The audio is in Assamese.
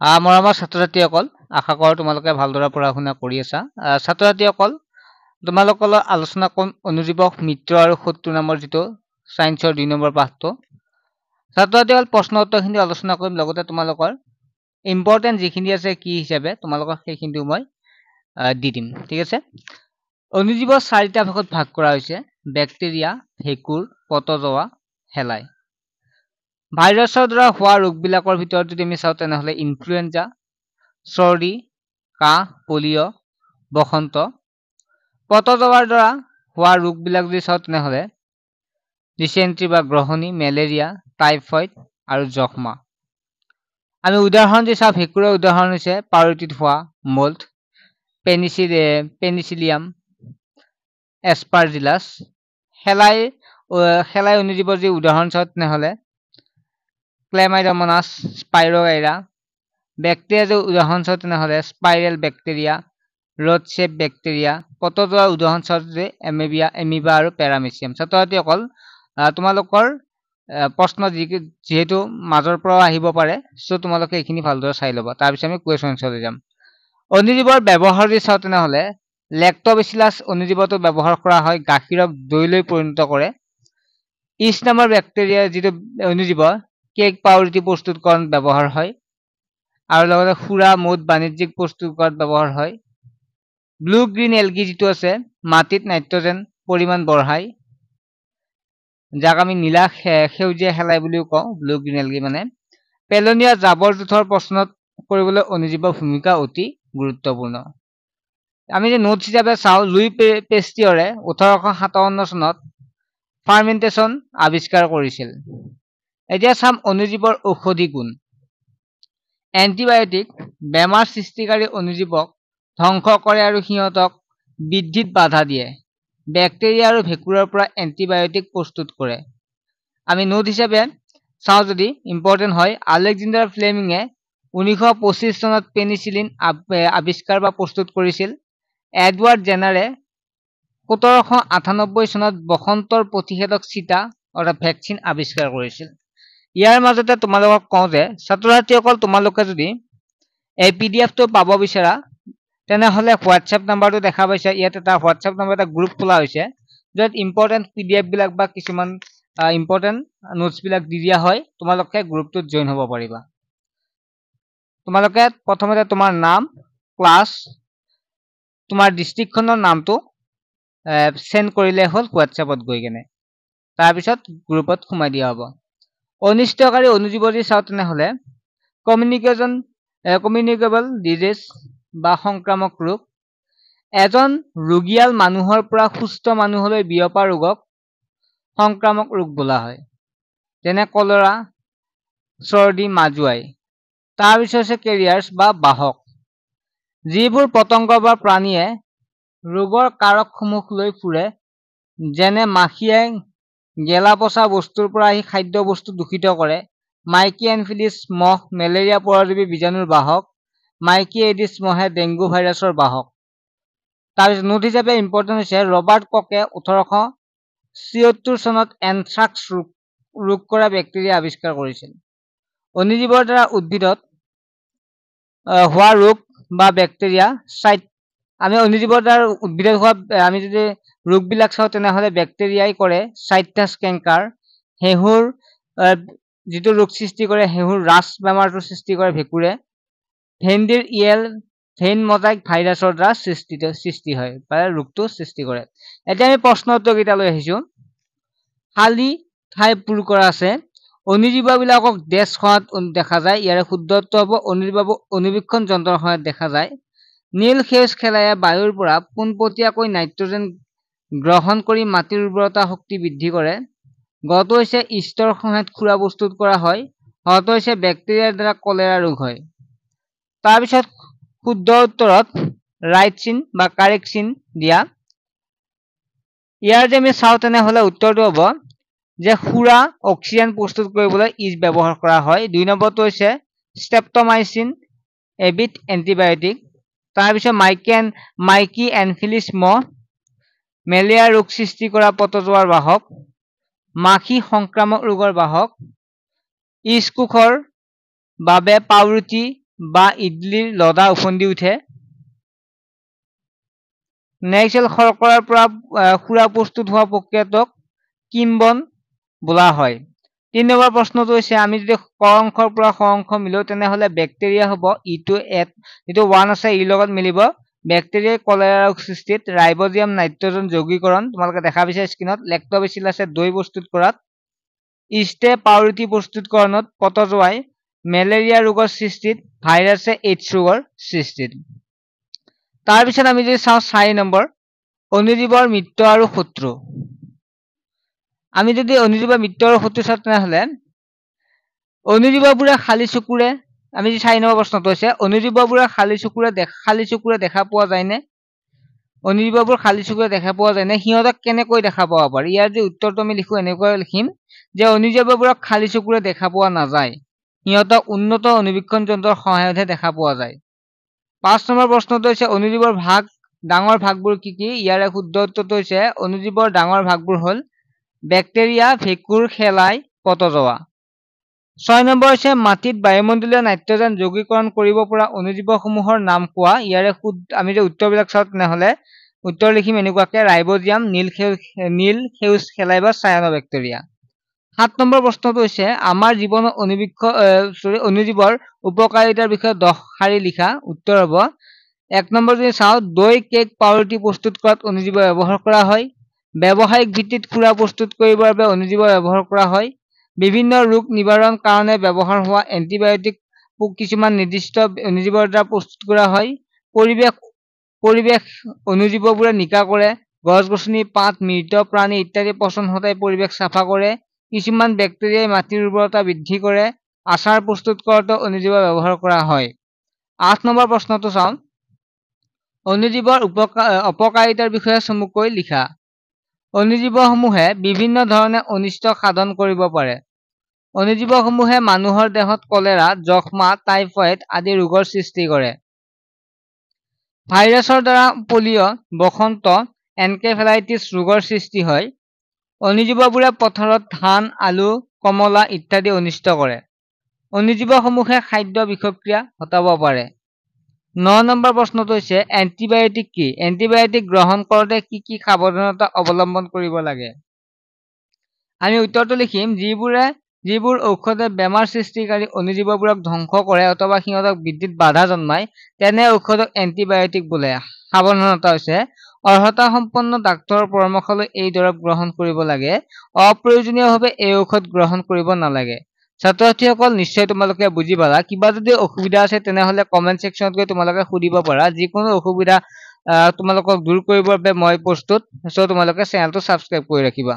মৰমৰ ছাত্ৰ-ছাত্ৰীসকল, আশা কৰোঁ তোমালোকে ভালদৰে পঢ়া-শুনা কৰি আছা। ছাত্ৰ-ছাত্ৰীসকল, তোমালোকৰ লগত আলোচনা কৰিম অনুজীৱক মিত্ৰ আৰু শত্ৰু নামৰ যিটো ছায়েন্সৰ ২ নম্বৰ পাঠটো। ছাত্ৰ-ছাত্ৰীসকল, প্ৰশ্ন উত্তৰখিনি আলোচনা কৰিম, লগতে তোমালোকৰ ইম্পৰ্টেণ্ট যিখিনি আছে কি হিচাপে তোমালোকক সেইখিনিও মই দি দিম। ঠিক আছে? অনুজীৱক ৪টা ভাগত ভাগ কৰা হৈছে: বেক্টেৰিয়া, ভেঁকুৰ, পতজোৱা, শেলাই। ভাইৰাছৰ দ্বাৰা হোৱা ৰোগবিলাকৰ ভিতৰত যদি আমি চাওঁ তেনেহ'লে ইনফ্লুৱেঞ্জা, চৰ্দি, কাহ, পলিঅ', বসন্ত। পতজোৱাৰ দ্বাৰা হোৱা ৰোগবিলাক যদি চাওঁ তেনেহ'লে ডিচেণ্ট্ৰি বা গ্ৰহণী, মেলেৰিয়া, টাইফইড আৰু যক্ষ্মা। আমি উদাহৰণ যদি চাওঁ, ভেঁকুৰৰ উদাহৰণ হৈছে পাউৰুটিত হোৱা মল্ড, পেনিচিলিয়াম, এস্পাৰজিলাছ। শেলাই অনুজীৱৰ যদি উদাহৰণ চাওঁ তেনেহ'লে ক্লেমাইডমনাছ, স্পাইৰোগাইৰা। বেক্টেৰিয়া যদি উদাহৰণ চাওঁ তেনেহ'লে স্পাইৰেল বেক্টেৰিয়া, ৰডশ্বেপ বেক্টেৰিয়া। পতজোৱাৰ উদাহৰণ চাওঁ যদি এমিবা আৰু পেৰামিচিয়াম। ছাত্ৰ-ছাত্ৰীসকল, তোমালোকৰ প্ৰশ্ন যিহেতু মাজৰ পৰাও আহিব পাৰে, চ' তোমালোকে এইখিনি ভালদৰে চাই ল'বা। তাৰপিছত আমি কুৱেশ্যন এনচাৰলৈ যাম। অনুজীৱৰ ব্যৱহাৰ যদি চাওঁ তেনেহ'লে লেক্ট'বেচিলাছ অনুজীৱটো ব্যৱহাৰ কৰা হয় গাখীৰক দৈলৈ পৰিণত কৰে। ইষ্ট নামৰ বেক্টেৰিয়া যিটো অনুজীৱ কেক পাউৰুটি প্ৰস্তুতকৰণত ব্যৱহাৰ হয়, আৰু লগতে সুৰা মদ বাণিজ্যিক প্ৰস্তুত কৰাত ব্যৱহাৰ হয়। ব্লু গ্ৰীণ এলগি যিটো আছে মাটিত নাইট্ৰজেন পৰিমাণ বঢ়ায়, যাক আমি নীলা সেউজীয়া শেলাই বুলিও কওঁ। ব্লু গ্ৰীণ এলগি মানে পেলনীয়া জাবৰ জোঁথৰ প্ৰশ্নত কৰিবলৈ অনুজীৱৰ ভূমিকা অতি গুৰুত্বপূৰ্ণ। আমি যে নোটছ হিচাপে চাওঁ, লুই পেষ্টিয়ৰে 1857 চনত ফাৰ্মেণ্টেশ্যন আৱিষ্কাৰ কৰিছিল। এতিয়া চাম অনুজীৱৰ ঔষধি গুণ। এণ্টিবায়টিক বেমাৰ সৃষ্টিকাৰী অনুজীৱক ধ্বংস কৰে আৰু সিহঁতক বৃদ্ধিত বাধা দিয়ে। বেক্টেৰিয়া আৰু ভেঁকুৰৰ পৰা এণ্টিবায়টিক প্ৰস্তুত কৰে। আমি নোট হিচাপে চাওঁ যদি ইম্পৰ্টেণ্ট হয়, আলেকজেণ্ডাৰ ফ্লেমিঙে 1925 চনত পেনিচিলিন আৱিষ্কাৰ বা প্ৰস্তুত কৰিছিল। এডৱাৰ্ড জেনাৰে 1798 চনত বসন্তৰ প্ৰতিষেধক চিটা অৰ্থাৎ ভেকচিন আৱিষ্কাৰ কৰিছিল। ইয়াৰ মাজতে তোমালোকক কওঁ যে ছাত্ৰ-ছাত্ৰীসকল, তোমালোকে যদি এই PDF-টো পাব বিচাৰা তেনেহ'লে হোৱাটছএপ নাম্বাৰটো দেখা পাইছা, ইয়াত এটা হোৱাটছএপ নাম্বাৰ এটা গ্ৰুপ খোলা হৈছে, য'ত ইম্পৰ্টেণ্ট PDF বিলাক বা কিছুমান ইম্পৰ্টেণ্ট নোটছবিলাক দি দিয়া হয়। তোমালোকে গ্ৰুপটোত জইন হ'ব পাৰিবা। তোমালোকে প্ৰথমতে তোমাৰ নাম, ক্লাছ, তোমাৰ ডিষ্ট্ৰিক্টখনৰ নামটো সেন্ড কৰিলে হ'ল হোৱাটছএপত গৈ কেনে, তাৰপিছত গ্ৰুপত সোমাই দিয়া হ'ব। অনিষ্টকাৰী অনুজীৱ যদি চাওঁ তেনেহ'লে কমিউনিকেবল ডিজিজ বা সংক্ৰামক ৰোগ। এজন ৰোগীয়াল মানুহৰ পৰা সুস্থ মানুহলৈ বিয়পা ৰোগক সংক্ৰামক ৰোগ বোলা হয়, যেনে কলেৰা, চৰ্দি, মাজুৱাই। তাৰপিছত হৈছে কেৰিয়াৰ্ছ বা বাহক, যিবোৰ পতংগ বা প্ৰাণীয়ে ৰোগৰ কাৰকসমূহ লৈ ফুৰে, যেনে মাখিয়ে গেলা পচা বস্তুৰ পৰা আহি খাদ্য বস্তু দূষিত কৰে। মাইকী এনফিলিছ মহ মেলেৰিয়া পৰজীৱী বীজাণুৰ বাহক। মাইকী এডিছ মহে ডেংগু ভাইৰাছৰ বাহক। তাৰপিছত নোট হিচাপে ইম্পৰ্টেণ্ট হৈছে ৰবাৰ্ট ককে 1876 চনত এনথ্ৰাক্স ৰোগ কৰা বেক্টেৰিয়া আৱিষ্কাৰ কৰিছিল। অনুজীৱৰ দ্বাৰা উদ্ভিদত হোৱা ৰোগ বা বেক্টেৰিয়া আমি অনুজীৱৰ দ্বাৰা উদ্ভিদত হোৱা আমি যদি ৰোগবিলাক চাওঁ তেনেহ'লে বেক্টেৰিয়াই কৰে চাইটাছ কেংকাৰ, হেহুৰ যিটো ৰোগ সৃষ্টি কৰে, হেহুৰ ৰাছ বেমাৰটো সৃষ্টি কৰে ভেঁকুৰে। ভেন্দিৰ ইয়েল ভেইন মজাইক ভাইৰাছৰ দ্বাৰা সৃষ্টি হয় বা ৰোগটো সৃষ্টি কৰে। এতিয়া আমি প্ৰশ্ন উত্তৰকেইটালৈ আহিছোঁ। খালী ঠাই পূৰ কৰা আছে। অনুজীৱবিলাকক ডেছ সহায়ত দেখা যায়। ইয়াৰে শুদ্ধ উত্তৰ হ'ব অনুবীক্ষণ যন্ত্ৰৰ সহায়ত দেখা যায়। নীল সেউজ শেলাইয়ে বায়ুৰ পৰা পোনপটীয়াকৈ নাইট্ৰজেন গ্ৰহণ কৰি মাটিৰ উৰ্বৰতা শক্তি বৃদ্ধি কৰে। গটো হৈছে ইষ্টৰ সহায়ত খুৰা প্ৰস্তুত কৰা হয়। হটো হৈছে বেক্টেৰিয়াৰ দ্বাৰা কলেৰা ৰোগ হয়। তাৰপিছত শুদ্ধ উত্তৰত ৰাইট চিন বা কাৰেক্ট চিন দিয়া। ইয়াৰ যে আমি চাওঁ তেনেহ'লে উত্তৰটো হ'ব যে সুৰা অক্সিজেন প্ৰস্তুত কৰিবলৈ ইষ্ট ব্যৱহাৰ কৰা হয়। 2 নম্বৰটো হৈছে ষ্ট্ৰেপ্টমাইচিন এবিধ এণ্টিবায়টিক। তাৰপিছত মাইকী এনফিলিছ মহ মেলেৰিয়া ৰোগ সৃষ্টি কৰা পতজোৱাৰ বাহক। মাখি সংক্ৰামক ৰোগৰ বাহক। ইষ্ট কোষৰ বাবে পাউৰুটি বা ইডলিৰ লদা উফন্দি উঠে। নেক্সট হ'ল শৰ্কৰাৰ পৰা সুৰা প্ৰস্তুত হোৱা প্ৰক্ৰিয়াটোক কিম্বন বোলা হয়। 3 নম্বৰ প্ৰশ্নটো হৈছে আমি যদি ক অংশৰ পৰা খ অংশ মিলাও তেনেহলে বেক্টেৰিয়া হ'ব ইটো যিটো 1 আছে ই লগত মিলিব। বেক্টেৰিয়াই কলেৰা ৰোগ সৃষ্টিত ৰাইবোজিয়াম নাইট্ৰজেন যৌগীকৰণ তোমালোকে দেখা পাইছা স্ক্ৰীনত। লেক্টোবেচিলাছে দৈ প্ৰস্তুত কৰাত। ইষ্টে পাউৰুটি প্ৰস্তুতকৰণত। পটজোৱাই মেলেৰিয়া ৰোগৰ সৃষ্টিত। ভাইৰাছে এইডছ ৰোগৰ সৃষ্টিত। তাৰপিছত আমি যদি চাওঁ 4 নম্বৰ অণুজীৱৰ মিত্ৰ আৰু শত্ৰু। আমি যদি অণুজীৱৰ মিত্ৰ আৰু শত্ৰু চাওঁ তেনেহলে অণুজীৱবোৰে খালী চকুৰে আমি যদি 4 নম্বৰ প্ৰশ্নটো হৈছে অণুজীৱবোৰে খালী চকুৰে দেখা পোৱা যায়নে? অণুজীৱবোৰ খালী চকুৰে দেখা পোৱা যায়নে? সিহঁতক কেনেকৈ দেখা পাব পাৰি? ইয়াৰ যে উত্তৰটো আমি লিখো এনেকৈ লিখিম যে অণুজীৱবোৰক খালী চকুৰে দেখা পোৱা নাযায়। সিহঁতক উন্নত অণুবীক্ষণ যন্ত্ৰৰ সহায়তহে দেখা পোৱা যায়। 5 নম্বৰ প্ৰশ্নটো হৈছে অণুজীৱৰ ডাঙৰ ভাগবোৰ কি কি? ইয়াৰে শুদ্ধ উত্তৰটো হৈছে অণুজীৱৰ ডাঙৰ ভাগবোৰ হ'ল বেক্টেৰিয়া, ভেঁকুৰ, শেলাই, পটজোৱা। 6 নম্বৰ হৈছে মাটিত বায়ুমণ্ডলীয় নাইট্ৰজেন যৌগীকৰণ কৰিব পৰা অণুজীৱসমূহৰ নাম কোৱা। ইয়াৰে আমি যদি উত্তৰবিলাক চাওঁ তেনেহলে উত্তৰ লিখিম এনেকুৱাকে ৰাইবোজিয়াম, নীল সেউজ শেলাই বা চায়ানোবেক্টেৰিয়া। 7 নম্বৰ প্ৰশ্নটো হৈছে আমাৰ জীৱনৰ অণুজীৱৰ উপকাৰিতাৰ বিষয়ে 10 শাৰী লিখা। উত্তৰ হ'ব 1 নম্বৰ যদি চাওঁ দৈ, কেক, পাউৰুটি প্ৰস্তুত কৰাত অণুজীৱ ব্যৱহাৰ কৰা হয়। ব্যৱসায়িক ভিত্তিত সুৰা প্ৰস্তুত কৰিবৰ বাবে অণুজীৱ ব্যৱহাৰ কৰা হয়। বিভিন্ন ৰোগ নিবাৰণ কাৰণে ব্যৱহাৰ হোৱা এন্টিবায়টিক কিছুমান নিৰ্দিষ্ট অণুজীৱৰ দ্বাৰা প্ৰস্তুত কৰা হয়। পৰিৱেশ অণুজীৱবোৰে নিকা কৰে। গছ-গছনি, পাত, মৃত প্ৰাণী ইত্যাদি পচন ঘটাই পৰিৱেশ চাফা কৰে। কিছুমান বেক্টেৰিয়াই মাটিৰ উৰ্বৰতা বৃদ্ধি কৰে। আচাৰ প্ৰস্তুত কৰাটো অণুজীৱ ব্যৱহাৰ কৰা হয়। 8 নম্বৰ প্ৰশ্নটো চাওঁ অণুজীৱৰ অপকাৰিতাৰ বিষয়ে চমুকৈ লিখা। অণুজীৱসমূহে বিভিন্ন ধৰণে অনিষ্ট সাধন কৰিব পাৰে। অণুজীৱসমূহে মানুহৰ দেহত কলেৰা, যক্ষ্মা, টাইফয়েড আদি ৰোগৰ সৃষ্টি কৰে। ভাইৰাছৰ দ্বাৰা পলিঅ', বসন্ত, এনকেফেলাইটিছ ৰোগৰ সৃষ্টি হয়। অণুজীৱবোৰে পথাৰত ধান, আলু, কমলা ইত্যাদি অনিষ্ট কৰে। অণুজীৱসমূহে খাদ্য বিষক্ৰিয়া ঘটাব পাৰে। 9 নম্বৰ প্ৰশ্নটো হৈছে এন্টিবায়টিক কি? এন্টিবায়টিক গ্ৰহণ কৰোঁতে কি কি সাৱধানতা অৱলম্বন কৰিব লাগে? আমি উত্তৰটো লিখিম যিবোৰ ঔষধে বেমাৰ সৃষ্টিকাৰী অণুজীৱবোৰক ধ্বংস কৰে অথবা সিহঁতক বৃদ্ধিত বাধা জন্মায় তেনে ঔষধক এন্টিবায়টিক বোলে। সাৱধানতা হৈছে অৰ্হতা সম্পন্ন ডাক্তৰৰ পৰামৰ্শ লৈ এই দৰৱ গ্ৰহণ কৰিব লাগে। অপ্ৰয়োজনীয়ভাৱে এই ঔষধ গ্ৰহণ কৰিব নালাগে। ছাত্ৰ-ছাত্ৰীসকল নিশ্চয় তোমালোকে বুজি পালা। কিবা যদি অসুবিধা আছে তেনেহলে কমেন্ট সেকশনত গৈ তোমালোকে সুধিব পাৰা। যিকোনো অসুবিধা তোমালোকক দূৰ কৰিবৰ বাবে মই প্ৰস্তুত। তোমালোকে চেনেলটো ছাবস্ক্ৰাইব কৰি ৰাখিবা।